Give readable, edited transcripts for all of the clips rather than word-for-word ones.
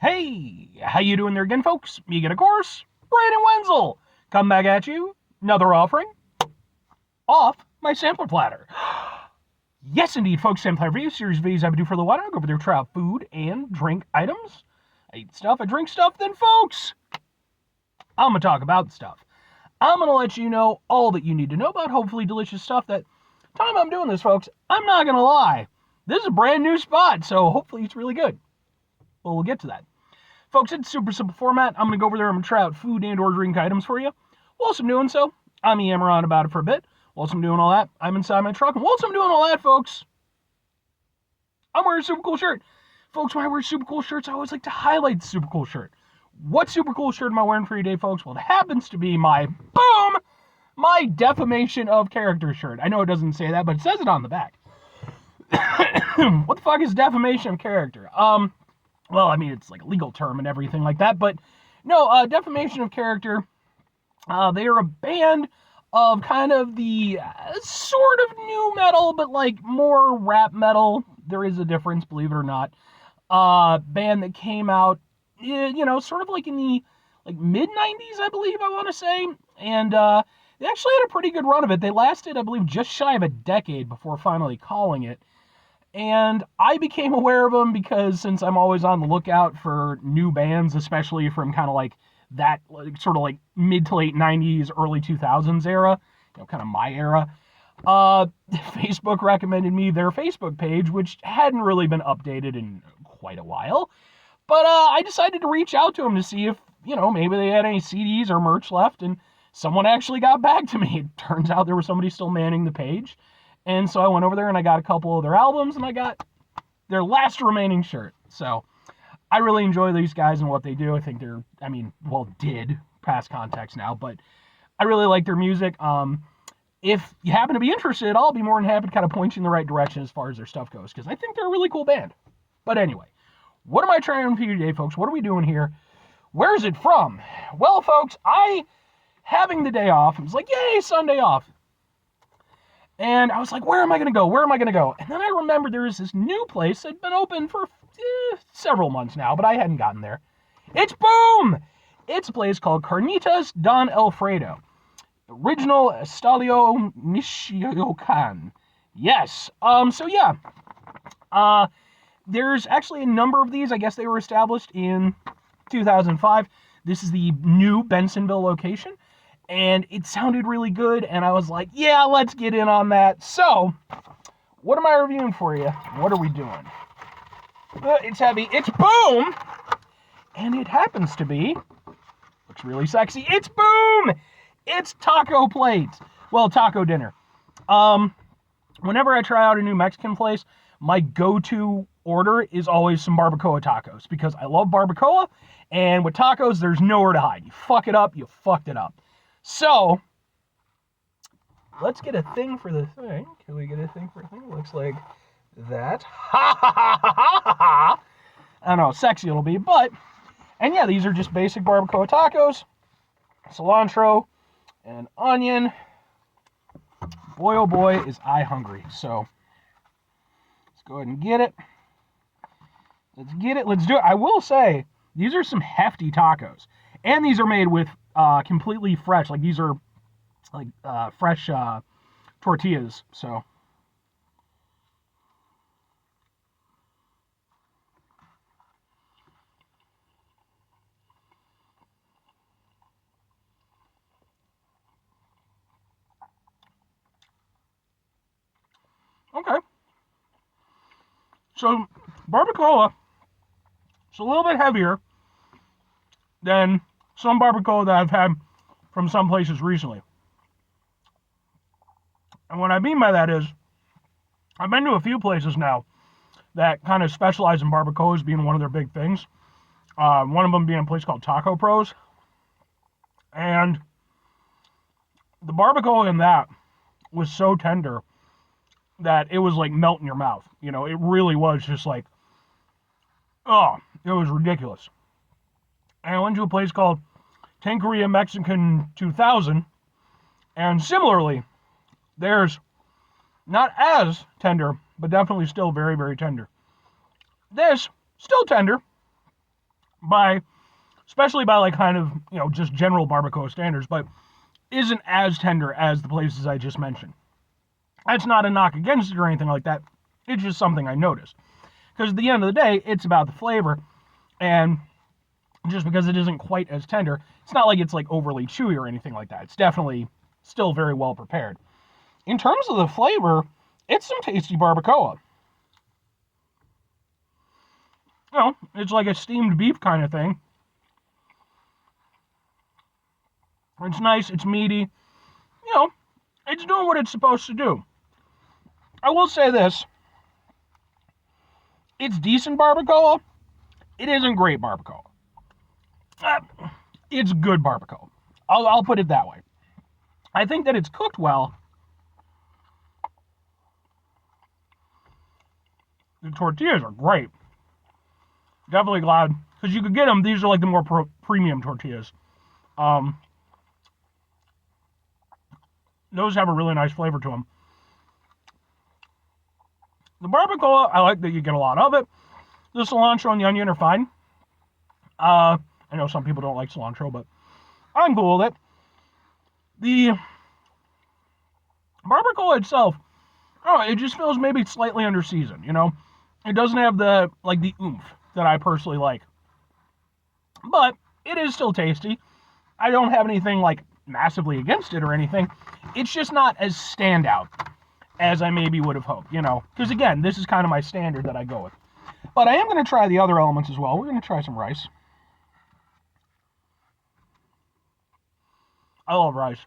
Hey, how you doing there again, folks? Me again, of course, Brandon Wenzel. Come back at you, another offering off my sampler platter. Yes, indeed, folks, sampler review series videos I would do for a little while. I go over there, try out food and drink items. I eat stuff, I drink stuff, then, folks, I'm going to talk about stuff. I'm going to let you know all that you need to know about hopefully delicious stuff. That time I'm doing this, folks, I'm not going to lie. This is a brand new spot, so hopefully it's really good. Well, we'll get to that. Folks, it's super simple format. I'm going to go over there, I'm going to try out food and or drink items for you. Whilst I'm doing so, I'm yammering on about it for a bit. Whilst I'm doing all that, I'm inside my truck. And whilst I'm doing all that, folks, I'm wearing a super cool shirt. Folks, when I wear super cool shirts, I always like to highlight the super cool shirt. What super cool shirt am I wearing for you today, folks? Well, it happens to be my defamation of character shirt. I know it doesn't say that, but it says it on the back. What the fuck is defamation of character? Well, I mean, it's like a legal term and everything like that, but no, defamation of character, they are a band of kind of the sort of new metal, but like more rap metal. There is a difference, believe it or not. Band that came out, sort of like in the mid-90s, I believe, I want to say, and they actually had a pretty good run of it. They lasted, I believe, just shy of a decade before finally calling it. And I became aware of them because since I'm always on the lookout for new bands, especially from kind of like that sort of like mid to late 90s, early 2000s era, kind of my era, Facebook recommended me their Facebook page, which hadn't really been updated in quite a while. But I decided to reach out to them to see if, maybe they had any CDs or merch left, and someone actually got back to me. It turns out there was somebody still manning the page. And so I went over there and I got a couple of their albums and I got their last remaining shirt. So I really enjoy these guys and what they do. I think did, past context now, but I really like their music. If you happen to be interested, I'll be more than happy to kind of point you in the right direction as far as their stuff goes, because I think they're a really cool band. But anyway, what am I trying for you today, folks? What are we doing here? Where is it from? Well, folks, having the day off, I was like, yay, Sunday off. And I was like, where am I going to go? Where am I going to go? And then I remembered there is this new place that had been open for several months now, but I hadn't gotten there. It's boom! It's a place called Carnitas Don Alfredo. Original Estadio Michoacan. Yes. There's actually a number of these. I guess they were established in 2005. This is the new Bensonville location. And it sounded really good, and I was like, yeah, let's get in on that. So, what am I reviewing for you? What are we doing? It's heavy. It's boom! And it happens to be, looks really sexy, it's boom! It's taco plates. Well, taco dinner. Whenever I try out a new Mexican place, my go-to order is always some barbacoa tacos, because I love barbacoa, and with tacos, there's nowhere to hide. You fuck it up, you fucked it up. So, let's get a thing for the thing. Can we get a thing for a thing? It looks like that. Ha ha ha ha ha ha! I don't know how sexy it'll be, but, and yeah, these are just basic barbacoa tacos. Cilantro and onion. Boy, oh boy, is I hungry. So, let's go ahead and get it. Let's get it. Let's do it. I will say, these are some hefty tacos. And these are made with completely fresh, like these are like fresh tortillas, so. Okay. So, barbacoa is a little bit heavier than some barbacoa that I've had from some places recently. And what I mean by that is, I've been to a few places now that kind of specialize in barbacoas being one of their big things. One of them being a place called Taco Pros. And the barbacoa in that was so tender that it was like melt in your mouth. It really was just like, oh, it was ridiculous. And I went to a place called Tanqueria Mexican 2000, and similarly, theirs not as tender, but definitely still very, very tender. This, still tender, especially by like kind of, just general barbacoa standards, but isn't as tender as the places I just mentioned. That's not a knock against it or anything like that. It's just something I noticed. Because at the end of the day, it's about the flavor, and just because it isn't quite as tender, it's not like it's like overly chewy or anything like that. It's definitely still very well prepared. In terms of the flavor, it's some tasty barbacoa. It's like a steamed beef kind of thing. It's nice, it's meaty. It's doing what it's supposed to do. I will say this. It's decent barbacoa. It isn't great barbacoa. It's good barbacoa. I'll put it that way. I think that it's cooked well. The tortillas are great. Definitely glad, because you could get them. These are like the more premium tortillas. Those have a really nice flavor to them. The barbacoa, I like that you get a lot of it. The cilantro and the onion are fine. I know some people don't like cilantro, but I'm cool with it. The barbacoa itself, it just feels maybe slightly under seasoned, It doesn't have the oomph that I personally like. But it is still tasty. I don't have anything like massively against it or anything. It's just not as standout as I maybe would have hoped, Because again, this is kind of my standard that I go with. But I am going to try the other elements as well. We're going to try some rice. I love rice.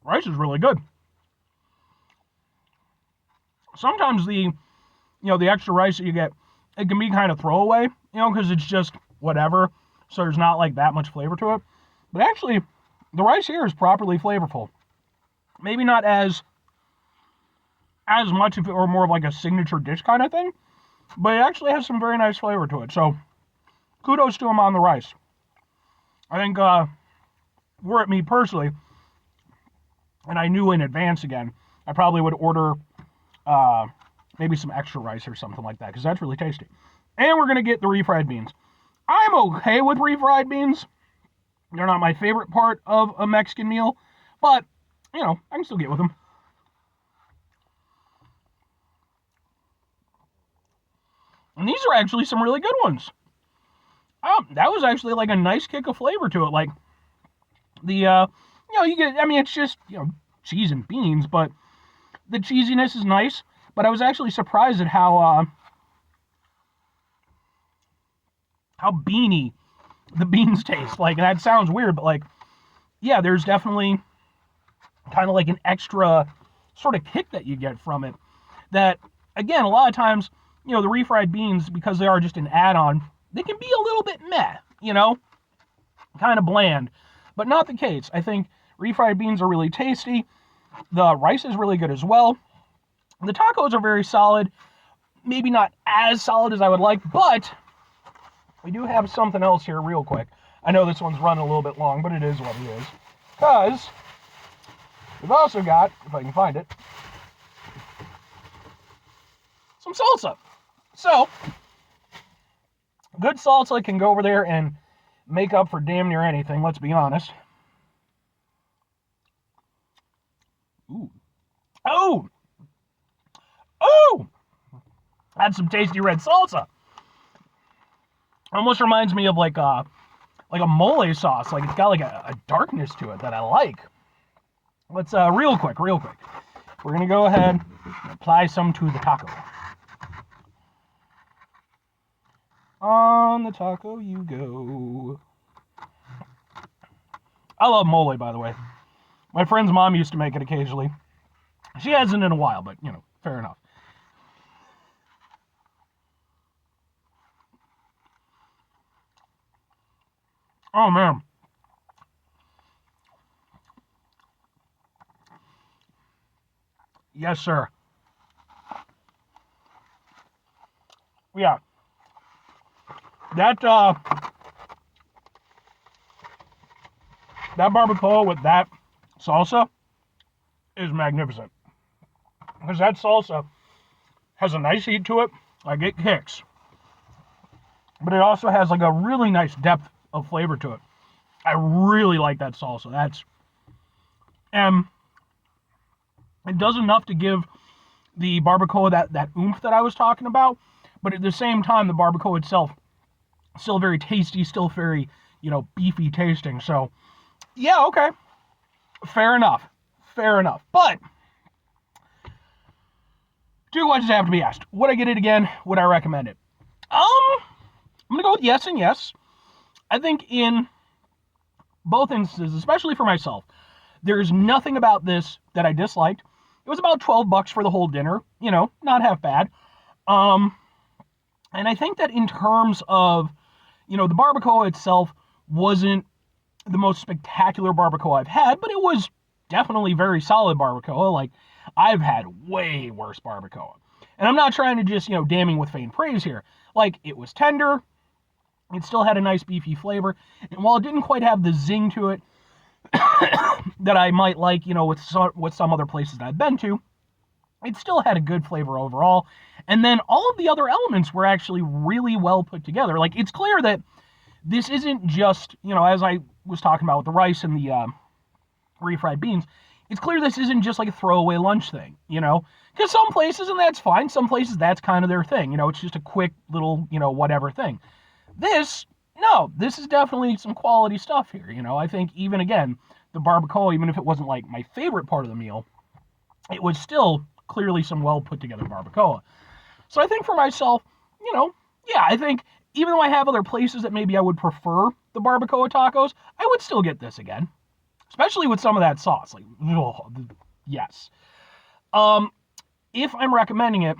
Rice is really good. Sometimes the extra rice that you get, it can be kind of throwaway, because it's just whatever. So there's not like that much flavor to it. But actually, the rice here is properly flavorful. Maybe not as much if it were more of like a signature dish kind of thing, but it actually has some very nice flavor to it. So kudos to them on the rice. I think were it me personally, and I knew in advance again, I probably would order maybe some extra rice or something like that, because that's really tasty. And we're going to get the refried beans. I'm okay with refried beans. They're not my favorite part of a Mexican meal, but, I can still get with them. And these are actually some really good ones. That was actually like a nice kick of flavor to it. Like the, you get, it's just, cheese and beans, but the cheesiness is nice. But I was actually surprised at how beany the beans taste. Like, that sounds weird, but like, yeah, there's definitely kind of like an extra sort of kick that you get from it. That, again, a lot of times, the refried beans, because they are just an add-on, they can be a little bit meh, kind of bland, but not the case. I think refried beans are really tasty. The rice is really good as well. The tacos are very solid. Maybe not as solid as I would like, but we do have something else here real quick. I know this one's running a little bit long, but it is what it is. Because we've also got, if I can find it, some salsa. So, good salsa can go over there and make up for damn near anything, let's be honest. Ooh. Oh! Oh! That's some tasty red salsa. Almost reminds me of like a mole sauce. Like, it's got like a darkness to it that I like. Let's, real quick. We're going to go ahead and apply some to the taco. On the taco you go. I love mole, by the way. My friend's mom used to make it occasionally. She hasn't in a while, but, fair enough. Oh, man. Yes, sir. Yeah. That barbacoa with that salsa is magnificent. Because that salsa has a nice heat to it. Like, it kicks. but it also has like a really nice depth of flavor to it. I really like that salsa. And it does enough to give the barbacoa that oomph that I was talking about, but at the same time, the barbacoa itself still very tasty, still very, beefy tasting. So, yeah, okay. Fair enough. But, two questions have to be asked. Would I get it again? Would I recommend it? I'm going to go with yes and yes. I think in both instances, especially for myself, there's nothing about this that I disliked. It was about $12 for the whole dinner, not half bad. And I think that in terms of, the barbacoa itself wasn't the most spectacular barbacoa I've had, but it was definitely very solid barbacoa. Like, I've had way worse barbacoa. And I'm not trying to just, damning with faint praise here. Like, it was tender. It still had a nice beefy flavor. And while it didn't quite have the zing to it that I might like, with some other places that I've been to, it still had a good flavor overall. And then all of the other elements were actually really well put together. Like, it's clear that this isn't just, as I was talking about with the rice and the refried beans, it's clear this isn't just like a throwaway lunch thing, because some places, and that's fine, some places that's kind of their thing, it's just a quick little, whatever thing. This is definitely some quality stuff here, I think even, again, the barbacoa, even if it wasn't like my favorite part of the meal, it was still clearly some well put together barbacoa. So I think for myself, yeah, I think even though I have other places that maybe I would prefer the barbacoa tacos, I would still get this again. Especially with some of that sauce. Like, yes. If I'm recommending it,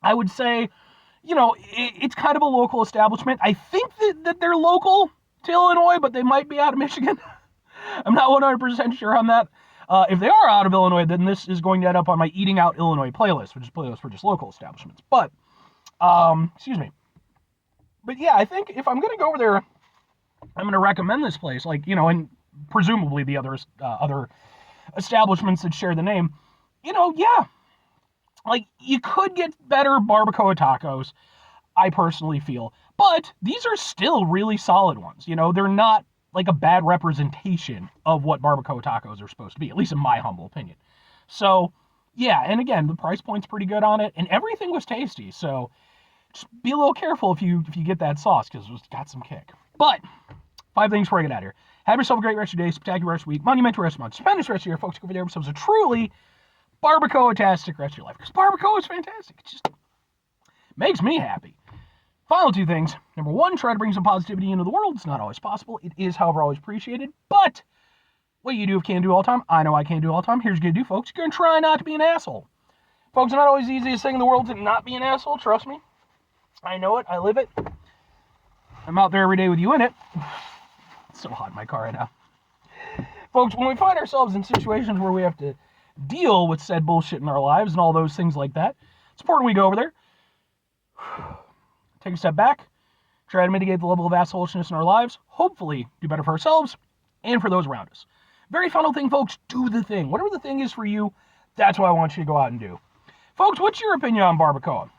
I would say, it's kind of a local establishment. I think that they're local to Illinois, but they might be out of Michigan. I'm not 100% sure on that. If they are out of Illinois, then this is going to end up on my Eating Out Illinois playlist, which is playlist for just local establishments. But, excuse me. But yeah, I think if I'm going to go over there, I'm going to recommend this place, like, and presumably the other establishments that share the name, yeah. Like, you could get better barbacoa tacos, I personally feel. But these are still really solid ones. They're not like a bad representation of what barbacoa tacos are supposed to be, at least in my humble opinion. So, yeah, and again, the price point's pretty good on it, and everything was tasty. So, just be a little careful if you get that sauce, because it's got some kick. But 5 things before I get out of here. Have yourself a great rest of your day, spectacular rest of your week, monumental rest of your month, stupendous rest of your year, folks. Go over there with yourselves a truly barbacoa-tastic rest of your life. Because barbacoa is fantastic. It just makes me happy. Final 2 things. Number 1, try to bring some positivity into the world. It's not always possible. It is, however, always appreciated. But what you do if can't do all the time, I know I can't do all the time. Here's what you're going to do, folks. You're going to try not to be an asshole. Folks, it's not always the easiest thing in the world to not be an asshole. Trust me. I know it. I live it. I'm out there every day with you in it. It's so hot in my car right now. Folks, when we find ourselves in situations where we have to deal with said bullshit in our lives and all those things like that, it's important we go over there, take a step back, try to mitigate the level of assholishness in our lives, hopefully do better for ourselves and for those around us. Very final thing, folks, do the thing. Whatever the thing is for you, that's what I want you to go out and do. Folks, what's your opinion on barbacoa?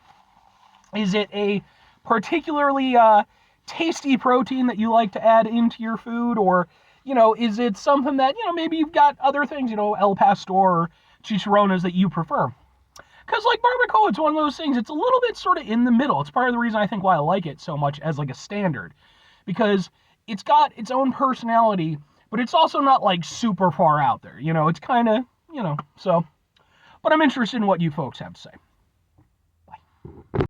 Is it a particularly tasty protein that you like to add into your food, or is it something that maybe you've got other things, El Pastor or chicharrones that you prefer? Because like barbacoa, it's one of those things, it's a little bit sort of in the middle. It's part of the reason I think why I like it so much as like a standard, because it's got its own personality, but it's also not like super far out there. It's kind of, so, but I'm interested in what you folks have to say.